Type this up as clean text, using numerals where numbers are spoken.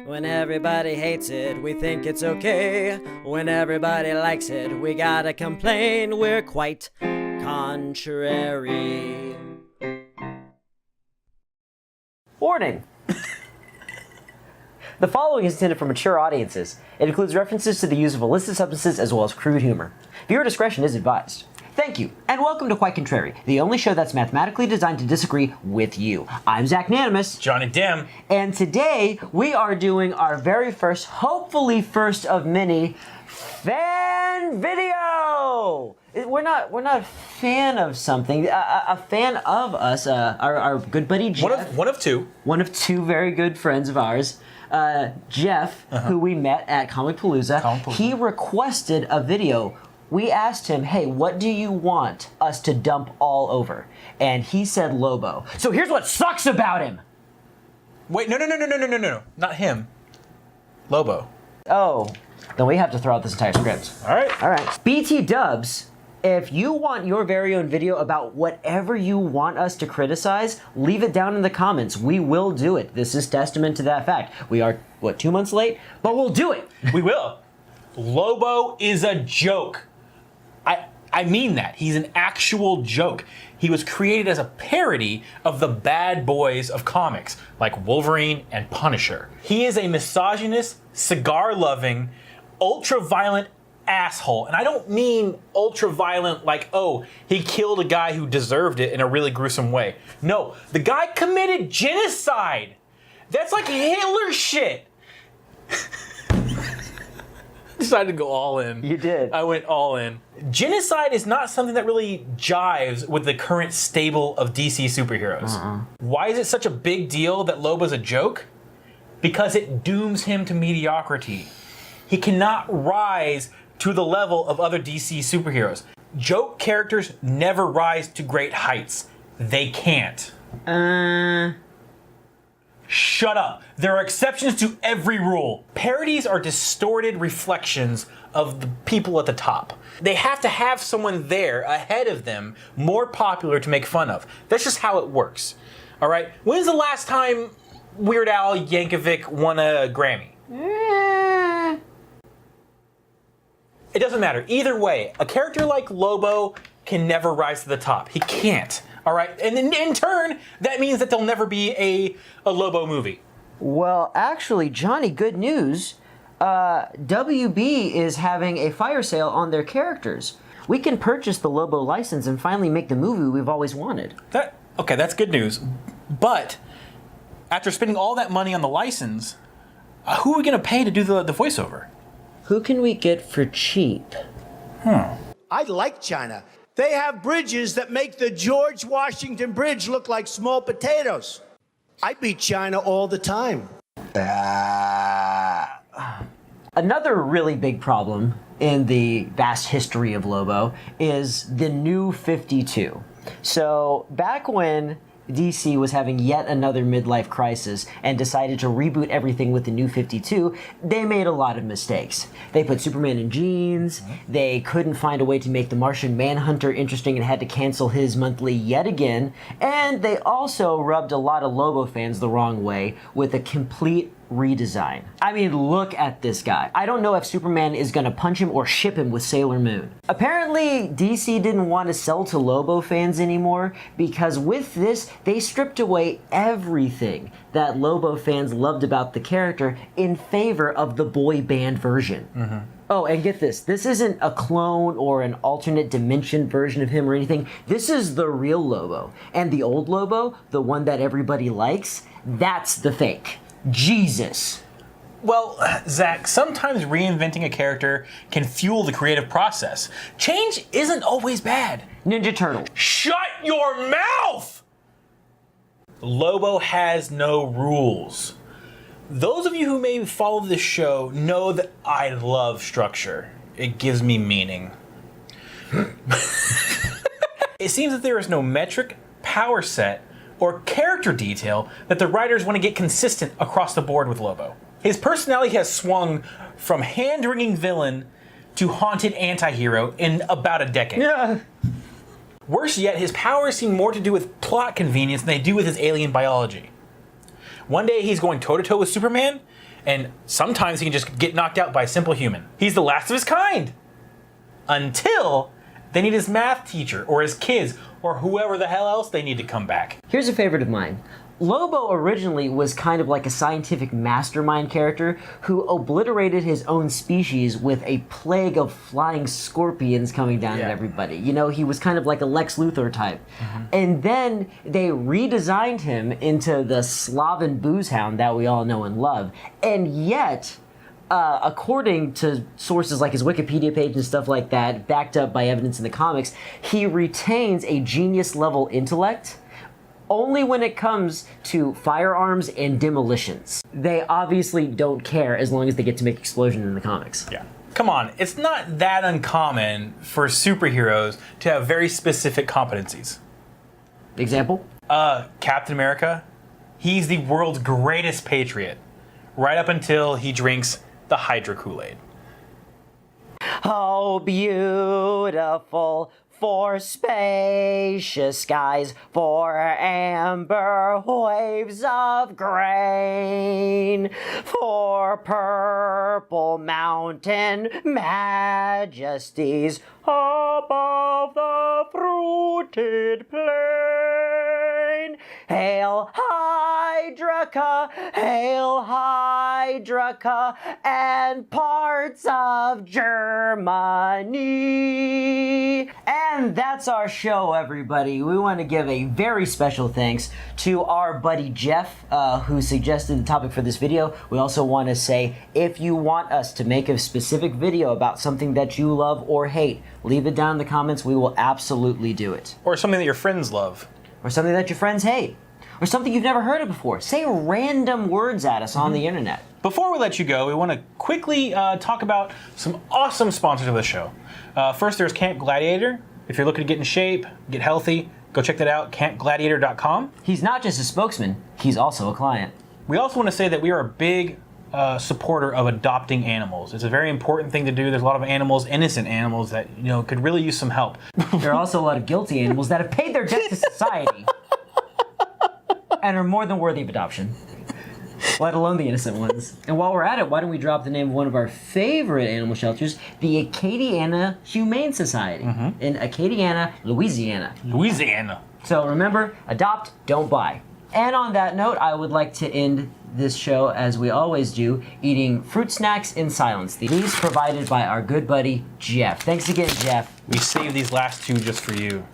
When everybody hates it, we think it's okay. When everybody likes it, we gotta complain. We're quite contrary. Warning! The following is intended for mature audiences. It includes references to the use of illicit substances as well as crude humor. Viewer discretion is advised. Thank you, and welcome to Quite Contrary, the only show that's mathematically designed to disagree with you. I'm Acknowledgments. Jonnydem. And today, we are doing our very first, hopefully first of many, fan video! We're not a fan of something, a fan of us, our good buddy Jeff. One of two. One of two very good friends of ours. Jeff, who we met at Comicpalooza, he requested a video. We asked him, hey, what do you want us to dump all over? And he said Lobo. So here's what sucks about him. Wait, no, not him. Lobo. Oh, then we have to throw out this entire script. All right. BT Dubs, if you want your very own video about whatever you want us to criticize, leave it down in the comments. We will do it. This is testament to that fact. We are, 2 months late? But we'll do it. We will. Lobo is a joke. I mean that. He's an actual joke. He was created as a parody of the bad boys of comics, like Wolverine and Punisher. He is a misogynist, cigar-loving, ultra-violent asshole. And I don't mean ultra-violent like, oh, he killed a guy who deserved it in a really gruesome way. No, the guy committed genocide. That's like Hitler shit. Decided to go all in. You did. I went all in. Genocide is not something that really jives with the current stable of DC superheroes. Why is it such a big deal that Lobo's a joke? Because it dooms him to mediocrity. He cannot rise to the level of other DC superheroes. Joke characters never rise to great heights. They can't. Shut up. There are exceptions to every rule. Parodies are distorted reflections of the people at the top. They have to have someone there ahead of them more popular to make fun of. That's just how it works. All right? When's the last time Weird Al Yankovic won a Grammy? It doesn't matter. Either way, a character like Lobo can never rise to the top. He can't. All right, and in turn, that means that there'll never be a Lobo movie. Well, actually, Johnny, good news. WB is having a fire sale on their characters. We can purchase the Lobo license and finally make the movie we've always wanted. Okay, that's good news. But after spending all that money on the license, who are we gonna pay to do the voiceover? Who can we get for cheap? I like China. They have bridges that make the George Washington Bridge look like small potatoes. I beat China all the time. Another really big problem in the vast history of Lobo is the New 52. So back when DC was having yet another midlife crisis and decided to reboot everything with the New 52, they made a lot of mistakes. They put Superman in jeans, they couldn't find a way to make the Martian Manhunter interesting and had to cancel his monthly yet again, and they also rubbed a lot of Lobo fans the wrong way with a complete redesign. I mean, look at this guy. I don't know if Superman is gonna punch him or ship him with Sailor Moon. Apparently, DC didn't want to sell to Lobo fans anymore because with this, they stripped away everything that Lobo fans loved about the character in favor of the boy band version. Oh, and get this. This isn't a clone or an alternate dimension version of him or anything. This is the real Lobo. And the old Lobo, the one that everybody likes, that's the fake. Jesus. Well, Zach, sometimes reinventing a character can fuel the creative process. Change isn't always bad. Ninja Turtle. Shut your mouth! Lobo has no rules. Those of you who may follow this show know that I love structure. It gives me meaning. It seems that there is no metric, power set, or character detail that the writers want to get consistent across the board with Lobo. His personality has swung from hand-wringing villain to haunted anti-hero in about a decade. Yeah. Worse yet, his powers seem more to do with plot convenience than they do with his alien biology. One day he's going toe-to-toe with Superman, and sometimes he can just get knocked out by a simple human. He's the last of his kind. Until they need his math teacher, or his kids, or whoever the hell else they need to come back. Here's a favorite of mine. Lobo originally was kind of like a scientific mastermind character who obliterated his own species with a plague of flying scorpions coming down at everybody. You know, he was kind of like a Lex Luthor type. And then they redesigned him into the Slaven booze hound that we all know and love. And yet, according to sources like his Wikipedia page and stuff like that, backed up by evidence in the comics, he retains a genius-level intellect only when it comes to firearms and demolitions. They obviously don't care as long as they get to make explosion in the comics. Yeah. Come on, it's not that uncommon for superheroes to have very specific competencies. Example? Captain America, he's the world's greatest patriot, right up until he drinks the Hydra Kool-Aid. Oh, beautiful for spacious skies, for amber waves of grain, for purple mountain majesties above the fruited plain. Hail Hydraca, and parts of Germany. And that's our show, everybody. We want to give a very special thanks to our buddy Jeff, who suggested the topic for this video. We also want to say, if you want us to make a specific video about something that you love or hate, leave it down in the comments. We will absolutely do it. Or something that your friends love. Or something that your friends hate. Or something you've never heard of before. Say random words at us on the internet. Before we let you go, we want to quickly talk about some awesome sponsors of the show. First, there's Camp Gladiator. If you're looking to get in shape, get healthy, go check that out, campgladiator.com. He's not just a spokesman, he's also a client. We also want to say that we are a big supporter of adopting animals. It's a very important thing to do. There's a lot of animals, innocent animals, that could really use some help. There are also a lot of guilty animals that have paid their debt to society and are more than worthy of adoption, let alone the innocent ones. And while we're at it, why don't we drop the name of one of our favorite animal shelters, the Acadiana Humane Society in Acadiana, Louisiana. So remember, adopt, don't buy. And on that note, I would like to end this show, as we always do, eating fruit snacks in silence. These provided by our good buddy, Jeff. Thanks again, Jeff. We saved these last two just for you.